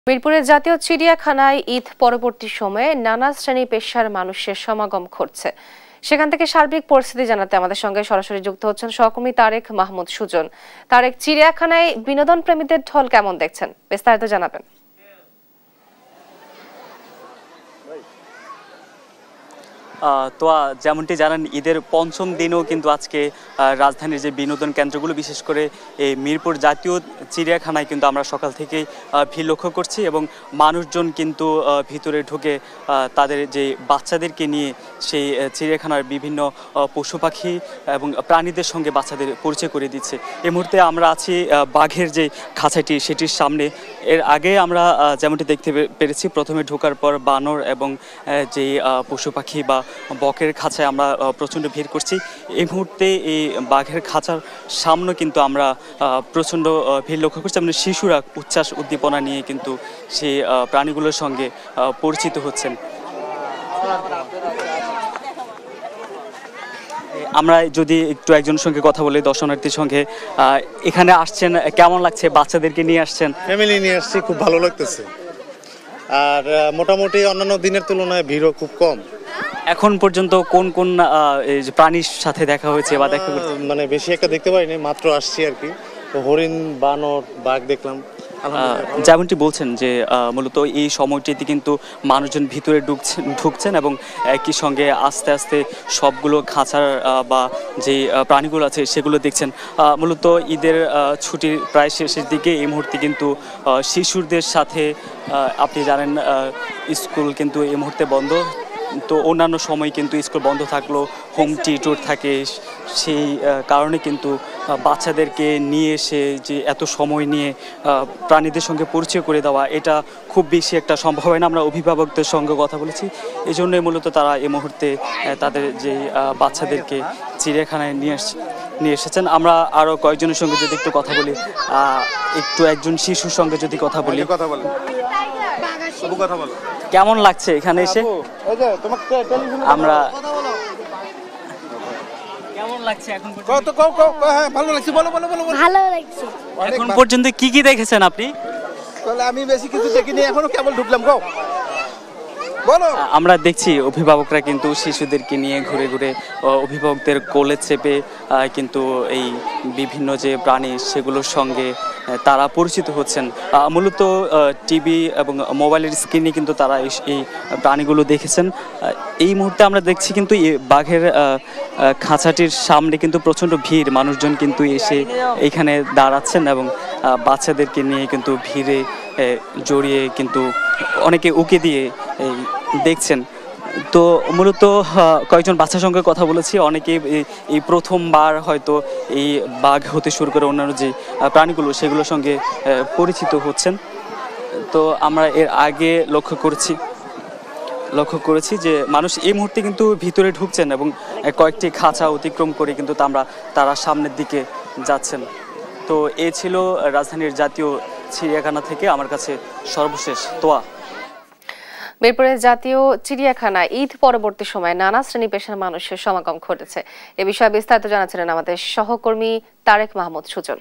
মিরপুরের জাতীয় চিড়িয়াখানায় ঈদ পরবর্তী সময়ে নানা শ্রেণী পেশার মানুষের সমাগম ঘটছে। সেখান থেকে সার্বিক পরিস্থিতি জানাতে আমাদের সঙ্গে সরাসরি যুক্ত হচ্ছেন সহকর্মী তারেক মাহমুদ সুজন। তারেক, চিড়িয়াখানায় বিনোদন প্রেমীদের ঢল কেমন দেখছেন, বিস্তারিত জানাবেন। তো যেমনটি জানেন, ঈদের পঞ্চম দিনেও কিন্তু আজকে রাজধানীর যে বিনোদন কেন্দ্রগুলো, বিশেষ করে এই মিরপুর জাতীয় চিড়িয়াখানায় কিন্তু আমরা সকাল থেকেই ভিড় লক্ষ্য করছি এবং মানুষজন কিন্তু ভিতরে ঢুকে তাদের যে বাচ্চাদেরকে নিয়ে সেই চিড়িয়াখানার বিভিন্ন পশু পাখি এবং প্রাণীদের সঙ্গে বাচ্চাদের পরিচয় করে দিচ্ছে। এই মুহূর্তে আমরা আছি বাঘের যে খাঁচাটি সেটির সামনে। এর আগে আমরা যেমনটি দেখতে পেরেছি, প্রথমে ঢোকার পর বানর এবং যে পশু পাখি বা বকের খাঁচায় আমরা প্রচণ্ড ভিড় করছি। এই মুহূর্তে এই বাঘের খাঁচার সামনে কিন্তু আমরা প্রচণ্ড ভিড় লক্ষ্য করছি। মানে শিশুরা উচ্ছ্বাস উদ্দীপনা নিয়ে কিন্তু সেই প্রাণীগুলোর সঙ্গে পরিচিত হচ্ছেন। আমরা যদি একটু একজনের সঙ্গে কথা বলি, দর্শনার্থীর সঙ্গে, এখানে আসছেন, কেমন লাগছে? বাচ্চাদেরকে নিয়ে আসছেন? ফ্যামিলি নিয়ে আসছি, খুব ভালো লাগতেছে। আর মোটামুটি অন্যান্য দিনের তুলনায় ভিড়ও খুব কম। এখন পর্যন্ত কোন কোন প্রাণীর সাথে দেখা হয়েছে বা দেখা মানে বেশি একটা দেখতে পাইনি, মাত্র আসছি আর কি। তো হরিণ, বানর, বাঘ দেখলাম। যেমনটি বলছেন যে মূলত এই সময়টিতে কিন্তু মানুষজন ভিতরে ঢুকছেন এবং একই সঙ্গে আস্তে আস্তে সবগুলো খাঁচার বা যে প্রাণীগুলো আছে সেগুলো দেখছেন। মূলত ঈদের ছুটির প্রায় শেষের দিকে এই মুহূর্তে কিন্তু শিশুদের সাথে, আপনি জানেন স্কুল কিন্তু এই মুহূর্তে বন্ধ। তো অন্যান্য সময় কিন্তু স্কুল বন্ধ থাকলেও হোম টিউটর থাকে, সেই কারণে কিন্তু বাচ্চাদেরকে নিয়ে এসে যে এত সময় নিয়ে প্রাণীদের সঙ্গে পরিচয় করে দেওয়া, এটা খুব বেশি একটা সম্ভব হয় না। আমরা অভিভাবকদের সঙ্গে কথা বলেছি, এই জন্যই মূলত তারা এই মুহূর্তে তাদের যে বাচ্চাদেরকে চিড়িয়াখানায় নিয়ে এসেছেন। আমরা আরও কয়েকজনের সঙ্গে যদি একটু কথা বলি, একজন শিশুর সঙ্গে যদি কথা বলি, কেমন লাগছে এখানে এসে? আমরা কেমন লাগছে এখন পর্যন্ত? ভালো লাগছে, বলো বলো বলো। ভালো লাগছে। এখন পর্যন্ত কি কি দেখেছেন আপনি? আমি বেশি কিছু দেখিনি, এখনো কেবল ঢুকলাম। গো বলো। আমরা দেখছি অভিভাবকরা কিন্তু শিশুদেরকে নিয়ে ঘুরে ঘুরে অভিভাবকদের কোলে চেপে কিন্তু এই বিভিন্ন যে প্রাণী সেগুলোর সঙ্গে তারা পরিচিত হচ্ছেন। মূলত টিভি এবং মোবাইলের স্ক্রিনে কিন্তু তারা এই প্রাণীগুলো দেখেছেন। এই মুহূর্তে আমরা দেখছি কিন্তু বাঘের খাঁচাটির সামনে কিন্তু প্রচণ্ড ভিড়, মানুষজন কিন্তু এসে এইখানে দাঁড়াচ্ছেন এবং বাচ্চাদেরকে নিয়ে কিন্তু ভিড়ে জড়িয়ে কিন্তু অনেকে উকে দিয়ে দেখছেন। তো মূলত কয়েকজন বাচ্চার সঙ্গে কথা বলেছি, অনেকে এই প্রথমবার হয়তো এই বাঘ হতে শুরু করে অন্যান্য যে প্রাণীগুলো সেগুলোর সঙ্গে পরিচিত হচ্ছেন। তো আমরা এর আগে লক্ষ্য করেছি যে মানুষ এই মুহূর্তে কিন্তু ভিতরে ঢুকছেন এবং কয়েকটি খাঁচা অতিক্রম করে কিন্তু তারা সামনের দিকে যাচ্ছেন। তো এ ছিল রাজধানীর জাতীয় চিড়িয়াখানা থেকে আমার কাছে সর্বশেষ তোয়া। মিরপুরের জাতীয় চিড়িয়াখানায় ঈদ পরবর্তী সময়ে নানা শ্রেণী পেশার মানুষের সমাগম ঘটেছে। এ বিষয়ে বিস্তারিত জানাচ্ছিলেন আমাদের সহকর্মী তারেক মাহমুদ সুজন।